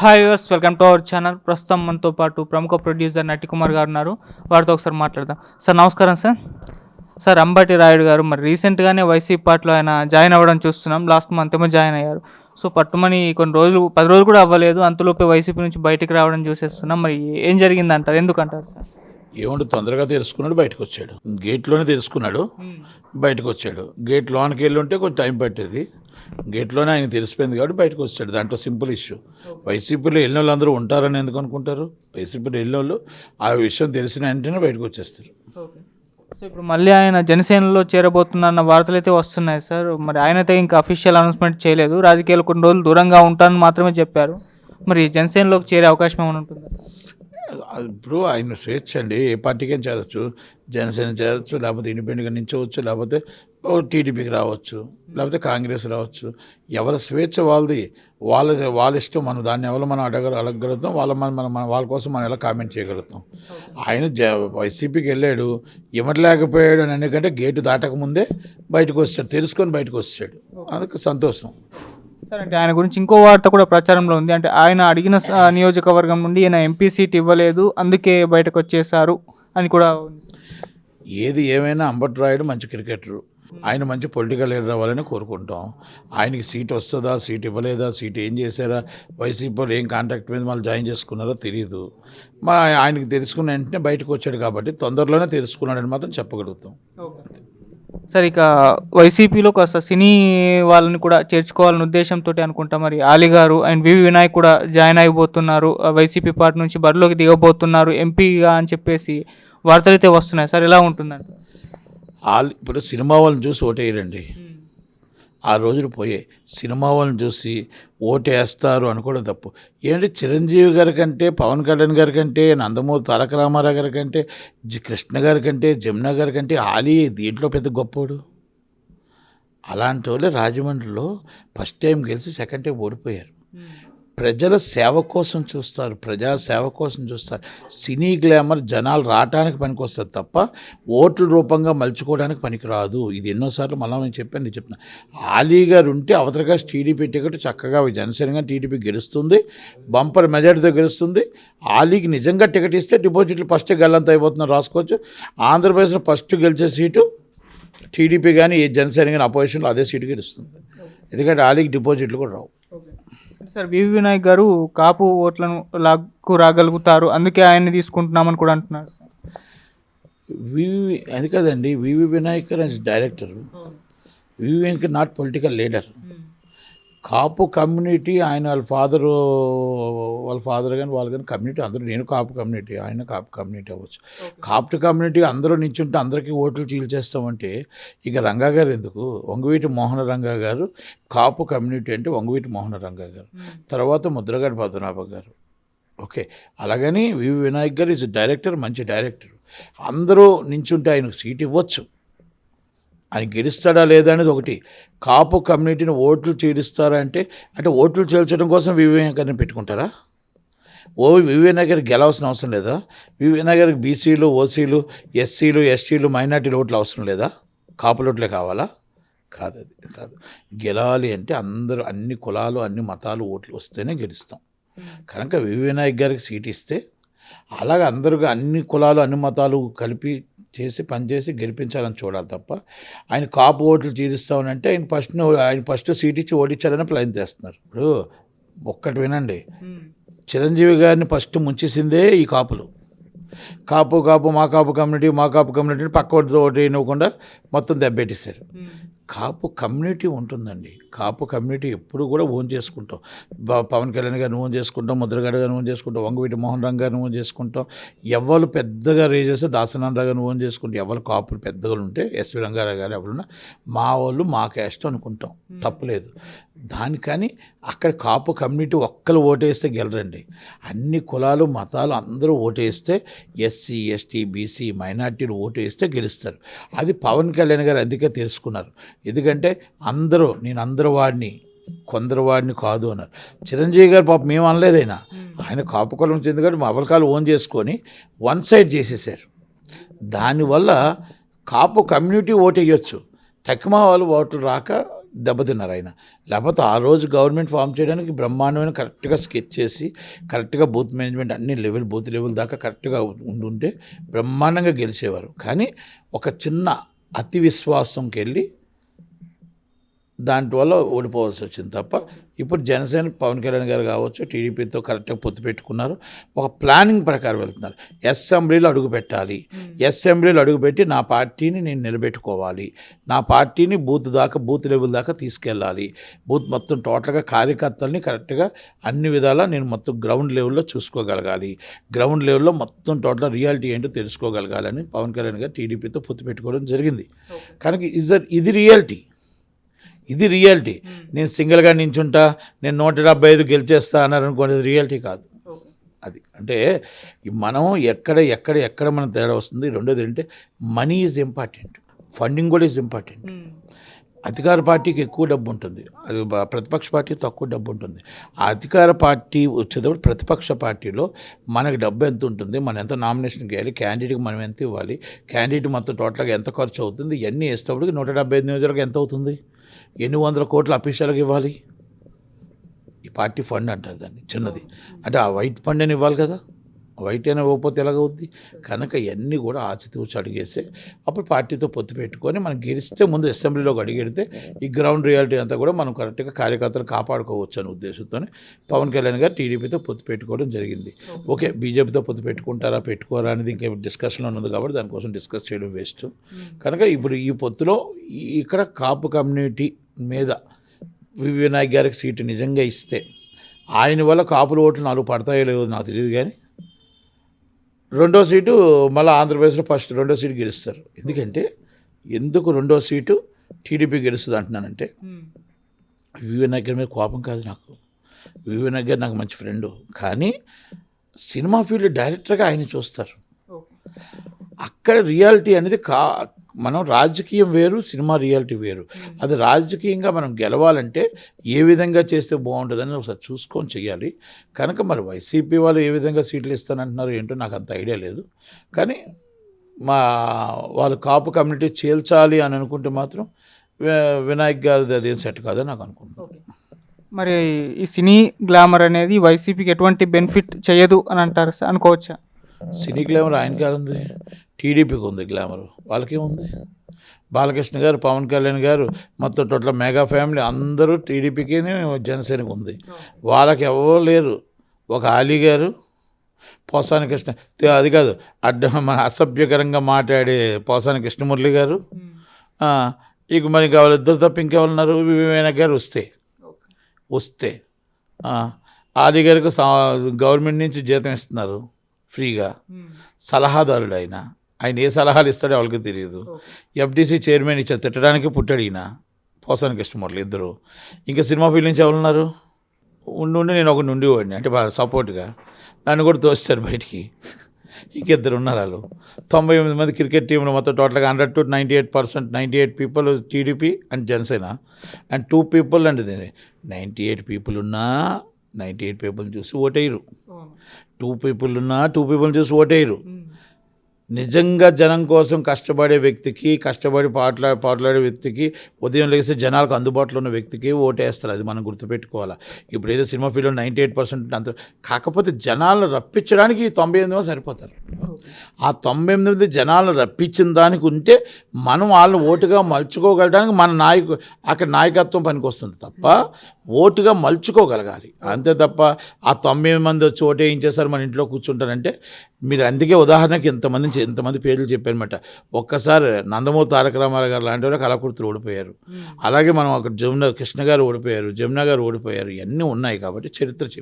Hi viewers, welcome to our channel. ప్రస్తుతం మనతో పాటు ప్రముఖ ప్రొడ్యూసర్ నటికుమార్ గారు ఉన్నారు. వారితో ఒకసారి మాట్లాడదాం. సార్ నమస్కారం సార్. సార్ అంబటి రాయుడు గారు మరి రీసెంట్గానే వైసీపీ పార్టీలో ఆయన జాయిన్ అవ్వడం చూస్తున్నాం. లాస్ట్ మంత్ ఏమో జాయిన్ అయ్యారు. సో పట్టుమని కొన్ని రోజులు 10 రోజులు కూడా అవ్వలేదు, అంతలోపే వైసీపీ నుంచి బయటికి రావడం చూసేస్తున్నాం. మరి ఏం జరిగిందంటారు, ఎందుకంటారు సార్? ఏమంటే తొందరగా తెలుసుకున్నాడు, బయటకు వచ్చాడు. గేట్లోనే తెలుసుకున్నాడు, బయటకు వచ్చాడు. గేట్ లోనికి వెళ్ళి ఉంటే కొంచెం టైం పట్టేది. గేట్లోనే ఆయన తెలిసిపోయింది కాబట్టి బయటకు వచ్చాడు. దాంట్లో సింపుల్ ఇష్యూ. వైసీపీలో వెళ్ళిన వాళ్ళు అందరూ ఉంటారని ఎందుకు అనుకుంటారు? వైసీపీలో వెళ్ళిన వాళ్ళు ఆ విషయం తెలిసిన వెంటనే బయటకు వచ్చేస్తారు. సో ఇప్పుడు మళ్ళీ ఆయన జనసేనలో చేరబోతున్న వార్తలు అయితే వస్తున్నాయి సార్. మరి ఆయనైతే ఇంకా అఫీషియల్ అనౌన్స్మెంట్ చేయలేదు. రాజకీయాలు కొన్ని రోజులు దూరంగా ఉంటానని మాత్రమే చెప్పారు. మరి జనసేనలోకి చేరే అవకాశం ఏమైనా ఉంటుందా? ఇప్పుడు ఆయన స్వేచ్ఛ అండి, ఏ పార్టీకైనా చేరవచ్చు. జనసేన చేరవచ్చు, లేకపోతే ఇండిపెండెంట్గా నించవచ్చు, లేకపోతే టీడీపీకి రావచ్చు, లేకపోతే కాంగ్రెస్ రావచ్చు. ఎవరి స్వేచ్ఛ వాళ్ళది, వాళ్ళ ఇష్టం. దాన్ని ఎవరు మనం అడగలుగుతాం, వాళ్ళ కోసం మనం ఎలా కామెంట్ చేయగలుగుతాం. ఆయన వైసీపీకి వెళ్ళాడు, ఇవ్వలేకపోయాడు అని, ఎందుకంటే గేటు దాటకముందే బయటకు వచ్చాడు, తెలుసుకొని బయటకు వచ్చాడు. అందుకు సంతోషం. సార్ అంటే ఆయన గురించి ఇంకో వార్త కూడా ప్రచారంలో ఉంది. అంటే ఆయన అడిగిన నియోజకవర్గం నుండి ఈయన ఎంపీ సీట్ ఇవ్వలేదు, అందుకే బయటకు వచ్చేసారు అని కూడా ఉంది. ఏది ఏమైనా అంబటి రాయుడు మంచి క్రికెటరు, ఆయన మంచి పొలిటికల్ లీడర్ అవ్వాలని కోరుకుంటాం. ఆయనకి సీట్ వస్తుందా, సీట్ ఇవ్వలేదా, సీట్ ఏం చేశారా, వైసీపీలో ఏం కాంట్రాక్ట్ మీద మళ్ళీ జాయిన్ చేసుకున్నారో తెలియదు. ఆయనకి తెలుసుకున్న వెంటనే బయటకు వచ్చాడు కాబట్టి తొందరలోనే తెలుసుకున్నాడని మాత్రం చెప్పగలుగుతాం. సార్ ఇక వైసీపీలో కాస్త సినీ వాళ్ళని కూడా చేర్చుకోవాలనే ఉద్దేశంతో అనుకుంటా మరి ఆలీ గారు అండ్ వివి వినాయక్ కూడా జాయిన్ అయిపోతున్నారు, వైసీపీ పార్టీ నుంచి బరిలోకి దిగబోతున్నారు ఎంపీగా అని చెప్పేసి వార్తలు అయితే వస్తున్నాయి సార్. ఎలా ఉంటుందంట? ఇప్పుడు సినిమా వాళ్ళని చూసి ఓటేయరండి. ఆ రోజులు పోయాయి. సినిమా వాళ్ళని చూసి ఓటేస్తారు అనుకోవడం తప్పు. ఏంటి చిరంజీవి గారి కంటే, పవన్ కళ్యాణ్ గారి కంటే, నందమూరి తారక రామారావు గారి కంటే, కృష్ణ గారి కంటే, జమున గారి కంటే ఆలీ దీంట్లో పెద్ద గొప్పోడు. అలాంటి వాళ్ళే రాజమండ్రిలో ఫస్ట్ టైం గెలిచి సెకండ్ టైం ఓడిపోయారు. ప్రజల సేవ కోసం చూస్తారు, ప్రజా సేవ కోసం చూస్తారు. సినీ గ్లామర్ జనాలు రావడానికి పనికొస్తారు తప్ప ఓట్ల రూపంగా మలుచుకోవడానికి పనికిరాదు. ఇది ఎన్నోసార్లు మళ్ళీ నేను చెప్తున్నా. ఆలీ గారు ఉంటే అవతరగా టీడీపీ టికెట్ చక్కగా జనసేనగా టీడీపీ గెలుస్తుంది, బంపర్ మెజార్టీతో గెలుస్తుంది. ఆలీకి నిజంగా టికెట్ ఇస్తే డిపాజిట్లు ఫస్ట్ గల్లంత అయిపోతున్నారు, రాసుకోవచ్చు. ఆంధ్రప్రదేశ్లో ఫస్ట్ గెలిచే సీటు టీడీపీ కానీ జనసేన కానీ అపోజిషన్లో అదే సీటు గెలుస్తుంది. ఎందుకంటే ఆలీకి డిపాజిట్లు కూడా రావు. సార్ వివి వినాయక్ గారు కాపు ఓట్లను లాక్కు రాగలుగుతారు, అందుకే ఆయన్ని తీసుకుంటున్నామని కూడా అంటున్నారు. అది కాదండి, V V Vinayak director. V V Vinayak not political leader. Kapu community, ఆయన వాళ్ళ ఫాదర్ కానీ వాళ్ళు కానీ కమ్యూనిటీ అందరూ, నేను కాపు కమ్యూనిటీ, ఆయన కాపు కమ్యూనిటీ అవ్వచ్చు. కాపు కమ్యూనిటీ అందరూ నించుంటే అందరికీ ఓట్లు చీల్చేస్తామంటే ఇక రంగా గారు ఎందుకు? వంగవీటి మోహన రంగా గారు కాపు కమ్యూనిటీ అంటే వంగవీటి మోహన రంగా గారు, తర్వాత ముద్రగడ పద్మనాభ గారు. ఓకే, అలాగని వివి వినాయక్ గారు ఈజ్ డైరెక్టర్, మంచి డైరెక్టర్. అందరూ నించుంటే ఆయనకు సీట్ ఇవ్వచ్చు. ఆయన గెలుస్తాడా లేదా అనేది ఒకటి. కాపు కమ్యూనిటీని ఓట్లు చీలుస్తారా అంటే ఓట్లు చీల్చడం కోసం వివేకాన్ని పెట్టుకుంటారా? వివేకానికి గెలవాల్సిన అవసరం లేదా? వివేకానికి బీసీలు, ఓసీలు, ఎస్సీలు, ఎస్టీలు, మైనార్టీలు ఓట్లు అవసరం లేదా? కాపుల ఓట్లే కావాలా? కాదు. గెలవాలి అంటే అందరూ, అన్ని కులాలు, అన్ని మతాలు ఓట్లు వస్తేనే గెలుస్తాం. కనుక వివేకానికి గారికి సీట్ ఇస్తే అలాగే అందరూ అన్ని కులాలు, అన్ని మతాలు కలిపి పనిచేసి గెలిపించాలని చూడాలి తప్ప ఆయన కాపు ఓట్లు చీలుస్తామనంటే ఆయన ఫస్ట్ సీట్ ఇచ్చి ఓడించాలని ప్లాన్ చేస్తున్నారు. ఇప్పుడు ఒక్కటి వినండి, చిరంజీవి గారిని ఫస్ట్ ముంచేసిందే ఈ కాపులు. కాపు మా కాపు కమ్యూనిటీ పక్క ఓటు ఇవ్వకుండా మొత్తం దెబ్బెట్టేశారు. కాపు కమ్యూనిటీ ఉంటుందండి. కాపు కమ్యూనిటీ ఎప్పుడు కూడా ఓన్ చేసుకుంటాం. పవన్ కళ్యాణ్ గారిని ఓన్ చేసుకుంటాం, ముద్రగడ గారిని ఓన్ చేసుకుంటాం, వంగవీటి మోహన్ రంగ్ గారిని ఓన్ చేసుకుంటాం. ఎవరు పెద్దగా రేజ్ చేస్తే దాసనారాయణ గారిని ఓన్ చేసుకుంటాం. ఎవరు కాపులు పెద్దగా ఉంటే ఎస్వి రంగారావు గారు ఎవరున్నా మా వాళ్ళు మా క్యాస్ట్ అనుకుంటాం, తప్పులేదు దానికని. అక్కడ కాపు కమ్యూనిటీ ఒక్కరు ఓటేస్తే గెలరండి. అన్ని కులాలు, మతాలు అందరూ ఓటేస్తే, ఎస్సీ, ఎస్టీ, బీసీ, మైనార్టీలు ఓటేస్తే గెలుస్తారు. అది పవన్ కళ్యాణ్ గారు అందుకే తెలుసుకున్నారు. ఎందుకంటే నేను అందరు వాడిని, కొందరు వాడిని కాదు అన్నారు. చిరంజీవి గారు పాపం మేము అనలేదైనా, ఆయన కాపు కులం చెందుకంటే మా అబలకాలు ఓన్ చేసుకొని వన్ సైడ్ చేసేసారు. దానివల్ల కాపు కమ్యూనిటీ ఓటు వేయచ్చు, తక్కువ వాళ్ళు ఓట్లు రాక దెబ్బతిన్నారు ఆయన. లేకపోతే ఆ రోజు గవర్నమెంట్ ఫామ్ చేయడానికి బ్రహ్మాండమైన కరెక్ట్గా స్కెచ్ చేసి కరెక్ట్గా బూత్ మేనేజ్మెంట్ అన్ని బూత్ లెవెల్ దాకా కరెక్ట్గా ఉండుంటే బ్రహ్మాండంగా గెలిచేవారు. కానీ ఒక చిన్న అతి విశ్వాసంకి వెళ్ళి దాంట్లో ఓడిపోవాల్సి వచ్చింది తప్ప ఇప్పుడు జనసేన పవన్ కళ్యాణ్ గారు కావచ్చు టీడీపీతో కరెక్ట్గా పొత్తు పెట్టుకున్నారు. ఒక ప్లానింగ్ ప్రకారం వెళ్తున్నారు. అసెంబ్లీలో అడుగు పెట్టాలి, అసెంబ్లీలో అడుగుపెట్టి నా పార్టీని నేను నిలబెట్టుకోవాలి, నా పార్టీని బూత్ లెవెల్ దాకా తీసుకెళ్ళాలి, బూత్ మొత్తం టోటల్గా కార్యకర్తల్ని కరెక్ట్గా అన్ని విధాలా నేను మొత్తం గ్రౌండ్ లెవెల్లో చూసుకోగలగాలి, గ్రౌండ్ లెవెల్లో మొత్తం టోటల్ రియాలిటీ ఏంటో తెలుసుకోగలగాలని పవన్ కళ్యాణ్ గారు టీడీపీతో పొత్తు పెట్టుకోవడం జరిగింది. కనుక ఇది రియాలిటీ. నేను సింగిల్గా నించుంటా, నేను 175 గెలిచేస్తా అన్నారు అనుకోండి, అది రియాలిటీ కాదు. అది అంటే మనం ఎక్కడ మనం తేడా వస్తుంది. రెండోది ఏంటంటే మనీ ఈజ్ ఇంపార్టెంట్, ఫండింగ్ కూడా ఈజ్ ఇంపార్టెంట్. అధికార పార్టీకి ఎక్కువ డబ్బు ఉంటుంది, అది ప్రతిపక్ష పార్టీ తక్కువ డబ్బు ఉంటుంది. ఆ అధికార పార్టీ వచ్చేటప్పుడు ప్రతిపక్ష పార్టీలో మనకు డబ్బు ఎంత ఉంటుంది, మనం ఎంత నామినేషన్కి వేయాలి, క్యాండిడేట్కి మనం ఎంత ఇవ్వాలి, క్యాండిడేట్ మొత్తం టోటల్గా ఎంత ఖర్చు అవుతుంది, ఇవన్నీ వేసేటప్పటికి 175 నియోజకవర్గం ఎంత అవుతుంది, ఎన్ని వందల కోట్లు అఫీషియల్గా ఇవ్వాలి. ఈ పార్టీ ఫండ్ అంటారు దాన్ని, చిన్నది అంటే ఆ వైట్ ఫండ్ అని ఇవ్వాలి కదా, వైట్ అయినా ఇవ్వకపోతే ఎలాగవుద్ది. కనుక ఇవన్నీ కూడా ఆచితూచి అడిగేసి అప్పుడు పార్టీతో పొత్తు పెట్టుకొని మనం గెలిస్తే ముందు అసెంబ్లీలోకి అడిగెడితే ఈ గ్రౌండ్ రియాలిటీ అంతా కూడా మనం కరెక్ట్గా కార్యకర్తలు కాపాడుకోవచ్చు అనే ఉద్దేశంతో పవన్ కళ్యాణ్ గారు టీడీపీతో పొత్తు పెట్టుకోవడం జరిగింది. ఓకే, బీజేపీతో పొత్తు పెట్టుకుంటారా పెట్టుకోరా అనేది ఇంకా డిస్కషన్లో ఉన్నది కాబట్టి దానికోసం డిస్కస్ చేయడం వేస్ట్. కనుక ఇప్పుడు ఈ పొత్తులో ఇక్కడ కాపు కమ్యూనిటీ మీద వినాయక్ గారికి సీటు నిజంగా ఇస్తే ఆయన వల్ల కాపుల ఓట్లు 4 పడతాయో లేదో నాకు తెలియదు, కానీ రెండో సీటు మళ్ళీ ఆంధ్రప్రదేశ్లో రెండో సీటు గెలుస్తారు. ఎందుకు రెండో సీటు టీడీపీ గెలుస్తుంది అంటున్నానంటే వినాయక్ గారి మీద కోపం కాదు నాకు. వినాయక్ గారు నాకు మంచి ఫ్రెండు, కానీ సినిమా ఫీల్డ్ డైరెక్టర్గా ఆయన చూస్తారు. అక్కడ రియాలిటీ అనేది మనం రాజకీయం వేరు, సినిమా రియాలిటీ వేరు. అది రాజకీయంగా మనం గెలవాలంటే ఏ విధంగా చేస్తే బాగుంటుందని ఒకసారి చూసుకొని చెయ్యాలి. కనుక మరి వైసీపీ వాళ్ళు ఏ విధంగా సీట్లు ఇస్తానంటున్నారు ఏంటో నాకు అంత ఐడియా లేదు. కానీ వాళ్ళు కాపు కమ్యూనిటీ చేల్చాలి అని అనుకుంటే మాత్రం వినాయక్ గారిది అదేం సెట్ కాదని నాకు అనుకుంటున్నాను. మరి ఈ సినీ గ్లామర్ అనేది వైసీపీకి ఎటువంటి బెనిఫిట్ చేయదు అని అంటారు అనుకోవచ్చా? సినీ గ్లామర్ ఆయనకి ఉంది, టీడీపీకి ఉంది గ్లామర్, వాళ్ళకేముంది. బాలకృష్ణ గారు, పవన్ కళ్యాణ్ గారు, మొత్తం టోటల్ మెగా ఫ్యామిలీ అందరూ టీడీపీకి జనసేనకు ఉంది. వాళ్ళకి ఎవరు లేరు. ఒక అలీ గారు, పోసాని కృష్ణ, అది కాదు మన అసభ్యకరంగా మాట్లాడే పోసాని కృష్ణమురళి గారు, ఇక మరి వాళ్ళిద్దరు తప్ప ఇంకెవరున్నారు. వినాయక్ గారు వస్తే అలీ గారికి గవర్నమెంట్ నుంచి జీతం ఇస్తున్నారు ఫ్రీగా, సలహాదారుడు ఆయన ఏ సలహాలు ఇస్తాడో వాళ్ళకి తెలియదు. ఎఫ్డీసీ చైర్మన్ ఇచ్చారు, తిట్టడానికి పుట్టాడు ఈయన పోసాని కృష్ణమురళి ఇద్దరు. ఇంకా సినిమా ఫీల్డ్ నుంచి ఎవరున్నారు? ఉండి నేను ఒకటి ఉండేవాడిని, అంటే బాగా సపోర్ట్గా నన్ను కూడా తోస్తారు బయటికి. ఇంకిద్దరు ఉన్నారు వాళ్ళు. 98 మంది క్రికెట్ టీంలో మొత్తం టోటల్గా 100 to 98%, 98 people TDP and Janasena, and 2 people అండి. 98 people ఉన్నా 98 people చూసి ఓటేయరు, 2 people ఉన్నా 2 people చూసి ఓటేయరు. నిజంగా జనం కోసం కష్టపడే వ్యక్తికి, కష్టపడి పాటలాడే వ్యక్తికి, ఉదయం లేస్తే జనాలకు అందుబాటులో ఉన్న వ్యక్తికి ఓటేస్తారు. అది మనం గుర్తుపెట్టుకోవాలి. ఇప్పుడు ఏదో సినిమా ఫీల్డ్లో 98% అంత, కాకపోతే జనాలను రప్పించడానికి 98 సరిపోతారు. ఆ 98 జనాలను రప్పించిన దానికి ఉంటే మనం వాళ్ళని ఓటుగా మలుచుకోగలడానికి మన అక్కడ నాయకత్వం పనికి వస్తుంది తప్ప ఓటుగా మలుచుకోగలగాలి. అంతే తప్ప ఆ 98 మంది వచ్చి ఓటేయించేసారు మన ఇంట్లో కూర్చుంటారంటే మీరు. అందుకే ఉదాహరణకి ఎంతమంది పేర్లు చెప్పారనమాట. ఒక్కసారి నందమూరి తారక రామారావు గారు లాంటి వాళ్ళు కళాకృతులు ఓడిపోయారు. అలాగే మనం అక్కడ కృష్ణ గారు ఓడిపోయారు, జమున గారు ఓడిపోయారు. ఇవన్నీ ఉన్నాయి కాబట్టి చరిత్ర చెప్పారు.